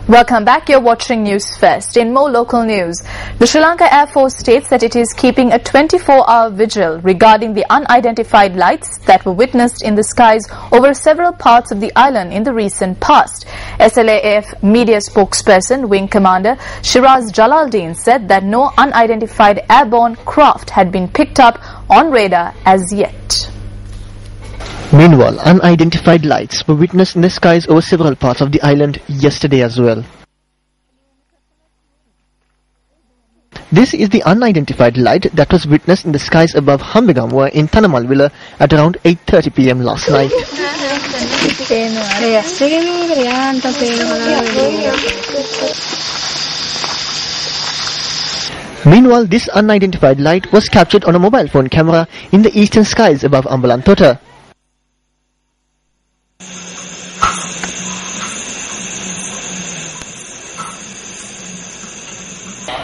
Welcome back. You're watching News First. In more local news, the Sri Lanka Air Force states that it is keeping a 24-hour vigil regarding the unidentified lights that were witnessed in the skies over several parts of the island in the recent past. SLAF media spokesperson, Wing Commander Shiraz Jalaldin said that no unidentified airborne craft had been picked up on radar as yet. Meanwhile, unidentified lights were witnessed in the skies over several parts of the island yesterday as well. This is the unidentified light that was witnessed in the skies above Hambegamwa in Tanamalwila at around 8:30 p.m. last night. Meanwhile, this unidentified light was captured on a mobile phone camera in the eastern skies above Ambalantota.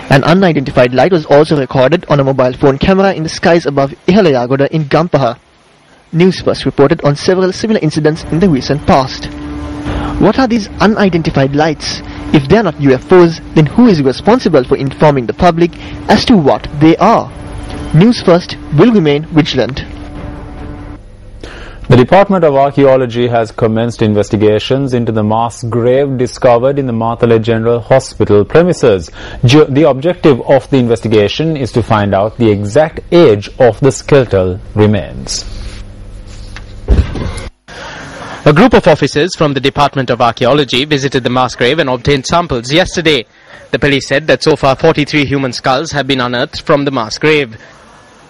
An unidentified light was also recorded on a mobile phone camera in the skies above Ihalayagoda in Gampaha. News First reported on several similar incidents in the recent past. What are these unidentified lights? If they are not UFOs, then who is responsible for informing the public as to what they are? News First will remain vigilant. The Department of Archaeology has commenced investigations into the mass grave discovered in the Matale General Hospital premises. The objective of the investigation is to find out the exact age of the skeletal remains. A group of officers from the Department of Archaeology visited the mass grave and obtained samples yesterday. The police said that so far 43 human skulls have been unearthed from the mass grave.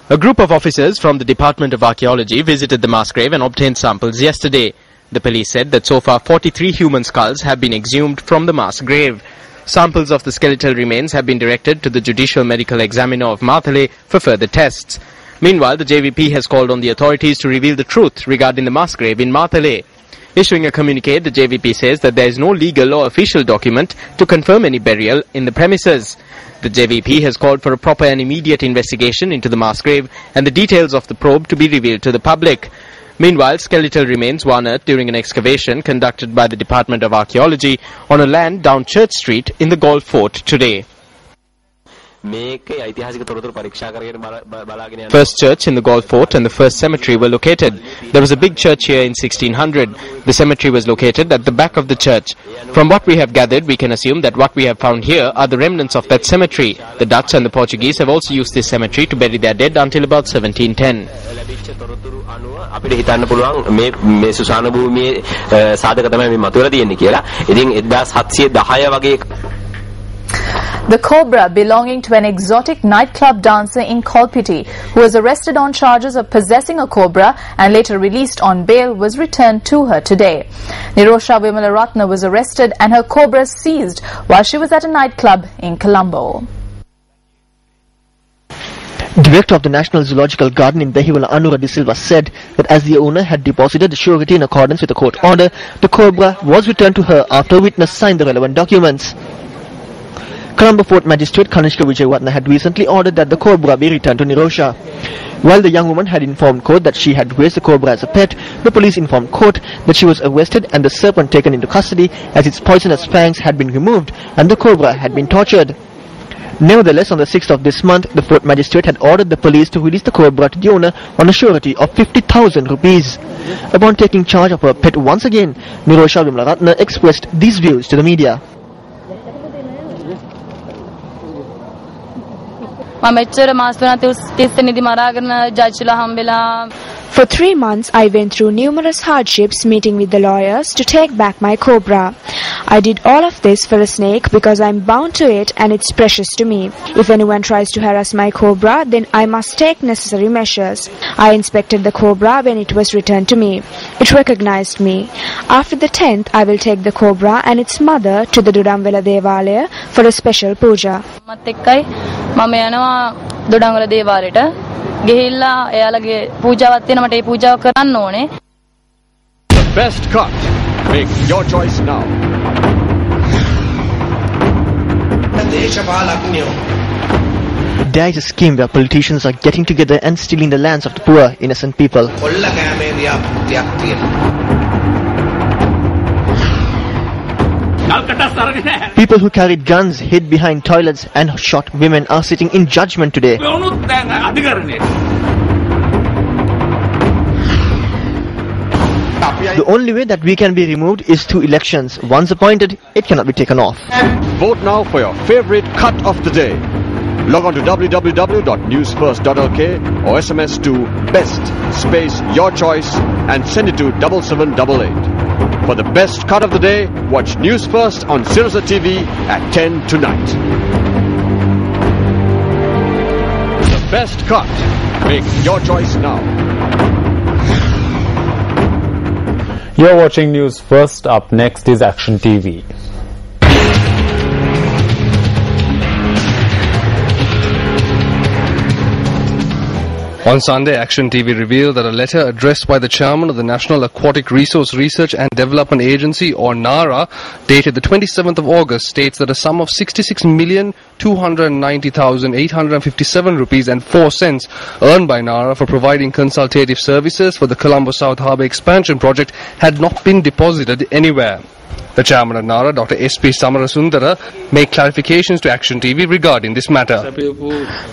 A group of officers from the Department of Archaeology visited the mass grave and obtained samples yesterday. The police said that so far 43 human skulls have been exhumed from the mass grave. Samples of the skeletal remains have been directed to the Judicial Medical Examiner of Matale for further tests. Meanwhile, the JVP has called on the authorities to reveal the truth regarding the mass grave in Matale. Issuing a communique, the JVP says that there is no legal or official document to confirm any burial in the premises. The JVP has called for a proper and immediate investigation into the mass grave and the details of the probe to be revealed to the public. Meanwhile, skeletal remains were unearthed during an excavation conducted by the Department of Archaeology on a land down Church Street in the Golf Fort today. First church in the Golf Fort and the first cemetery were located. There was a big church here in 1600. The cemetery was located at the back of the church. From what we have gathered, we can assume that what we have found here are the remnants of that cemetery. The Dutch and the Portuguese have also used this cemetery to bury their dead until about 1710. The Cobra, belonging to an exotic nightclub dancer in Kolpiti, who was arrested on charges of possessing a cobra and later released on bail, was returned to her today. Nirosha Vimalaratna was arrested and her cobra seized while she was at a nightclub in Colombo. Director of the National Zoological Garden in Behiwala, Anura De Silva, said that as the owner had deposited the surety in accordance with the court order, the cobra was returned to her after a witness signed the relevant documents. Colombo Fort Magistrate Kanishka Vijaywarna had recently ordered that the cobra be returned to Nirosha. While the young woman had informed court that she had raised the cobra as a pet, the police informed court that she was arrested and the serpent taken into custody as its poisonous fangs had been removed and the cobra had been tortured. Nevertheless, on the 6th of this month, the Fort Magistrate had ordered the police to release the cobra to the owner on a surety of 50,000 rupees. Upon taking charge of her pet once again, Nirosha Vimalaratna expressed these views to the media. For 3 months, I went through numerous hardships meeting with the lawyers to take back my cobra. I did all of this for a snake because I'm bound to it and it's precious to me. If anyone tries to harass my cobra, then I must take necessary measures. I inspected the cobra when it was returned to me. It recognized me. After the 10th, I will take the cobra and its mother to the Dudamvela Devalaya for a special puja. The best cut. Make your choice now. There is a scheme where politicians are getting together and stealing the lands of the poor, innocent people. People who carried guns, hid behind toilets and shot women are sitting in judgment today. The only way that we can be removed is through elections. Once appointed, it cannot be taken off. Vote now for your favorite cut of the day. Log on to www.newsfirst.lk or SMS to BEST space your choice and send it to 7788. For the best cut of the day, watch News First on Sirius TV at 10 tonight. The best cut. Make your choice now. You're watching News First. Up next is Action TV. On Sunday, Action TV revealed that a letter addressed by the chairman of the National Aquatic Resource Research and Development Agency, or NARA, dated the 27th of August, states that a sum of 66,290,857 rupees and 4 cents earned by NARA for providing consultative services for the Colombo South Harbour expansion project had not been deposited anywhere. The chairman of NARA, Dr. S.P. Samarasundara, made clarifications to Action TV regarding this matter.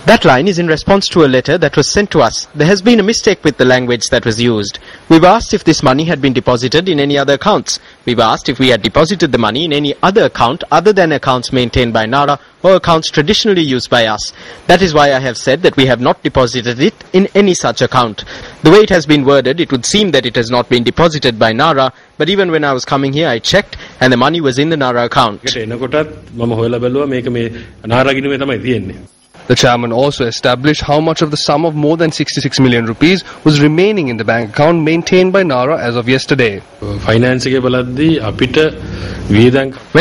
That line is in response to a letter that was sent to us. There has been a mistake with the language that was used. We've asked if this money had been deposited in any other accounts. We've asked if we had deposited the money in any other account other than accounts maintained by NARA or accounts traditionally used by us. That is why I have said that we have not deposited it in any such account. The way it has been worded, it would seem that it has not been deposited by NARA, but even when I was coming here, I checked and the money was in the NARA account. The chairman also established how much of the sum of more than 66 million rupees was remaining in the bank account maintained by NARA as of yesterday. When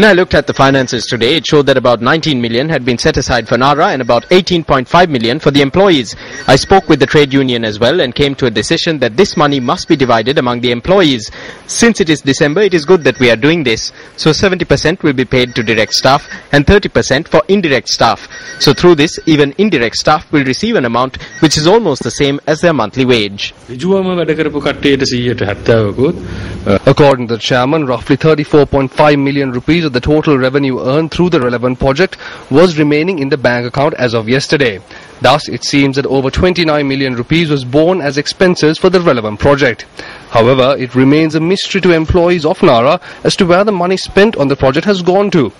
I looked at the finances today, it showed that about 19 million had been set aside for NARA and about 18.5 million for the employees. I spoke with the trade union as well and came to a decision that this money must be divided among the employees. Since it is December, it is good that we are doing this. So 70% will be paid to direct staff and 30% for indirect staff. So through this, even indirect staff will receive an amount which is almost the same as their monthly wage. According to the chairman, roughly 34.5 million rupees of the total revenue earned through the relevant project was remaining in the bank account as of yesterday. Thus, it seems that over 29 million rupees was borne as expenses for the relevant project. However, it remains a mystery to employees of NARA as to where the money spent on the project has gone to.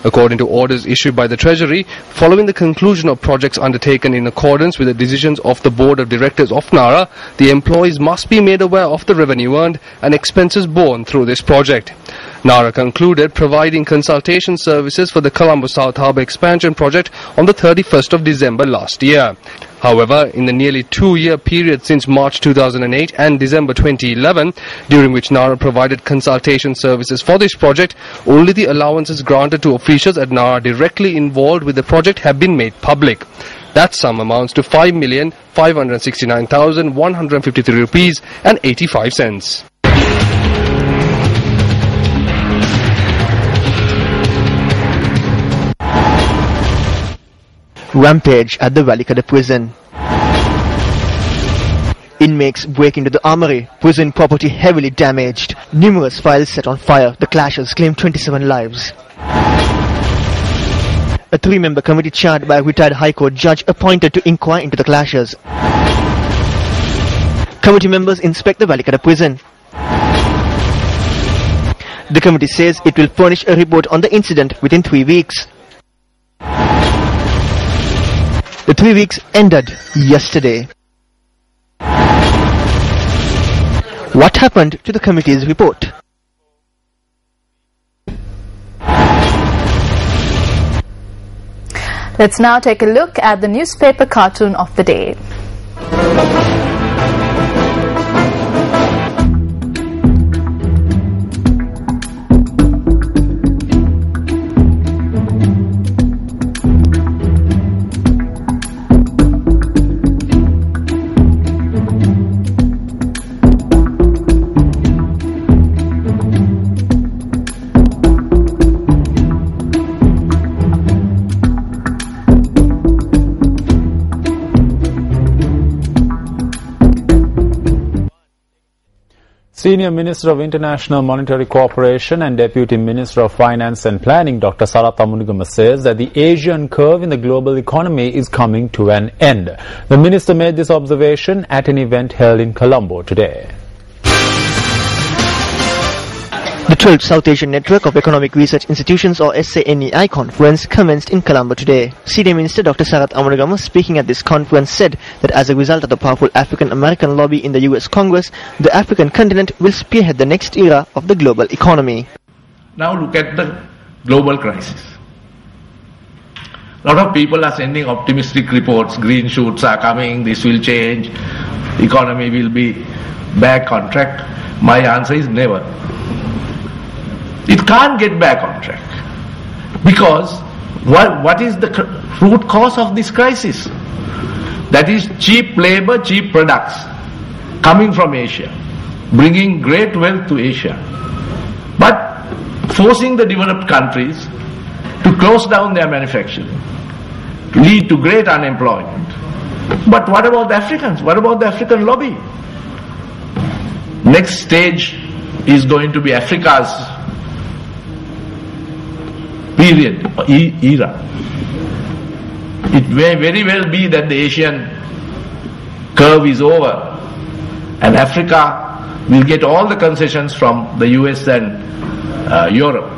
According to orders issued by the Treasury, following the conclusion of projects undertaken in accordance with the decisions of the Board of Directors of NARA, the employees must be made aware of the revenue earned and expenses borne through this project. NARA concluded providing consultation services for the Colombo South Harbour expansion project on the 31st of December last year. However, in the nearly 2-year period since March 2008 and December 2011, during which NARA provided consultation services for this project, only the allowances granted to officials at NARA directly involved with the project have been made public. That sum amounts to 5,569,153 rupees and 85 cents. Rampage at the Valikada prison. Inmates break into the armory. Prison property heavily damaged. Numerous files set on fire. The clashes claim 27 lives. A 3-member committee chaired by a retired High Court judge appointed to inquire into the clashes. Committee members inspect the Valikada prison. The committee says it will furnish a report on the incident within 3 weeks. The 3 weeks ended yesterday. What happened to the committee's report? Let's now take a look at the newspaper cartoon of the day. Senior Minister of International Monetary Cooperation and Deputy Minister of Finance and Planning, Dr. Sarath Amunigama, says that the Asian curve in the global economy is coming to an end. The minister made this observation at an event held in Colombo today. The 12th South Asian Network of Economic Research Institutions or SANEI conference commenced in Colombo today. Senior Minister Dr. Sarath Amunigama, speaking at this conference, said that as a result of the powerful African-American lobby in the US Congress, the African continent will spearhead the next era of the global economy. Now look at the global crisis. A lot of people are sending optimistic reports, green shoots are coming, this will change, economy will be back on track. My answer is never. It can't get back on track. Because what is the root cause of this crisis? That is cheap labor, cheap products coming from Asia, bringing great wealth to Asia, but forcing the developed countries to close down their manufacturing, to lead to great unemployment. But what about the Africans? What about the African lobby? Next stage is going to be Africa's period, era. It may very well be that the Asian curve is over and Africa will get all the concessions from the US and Europe.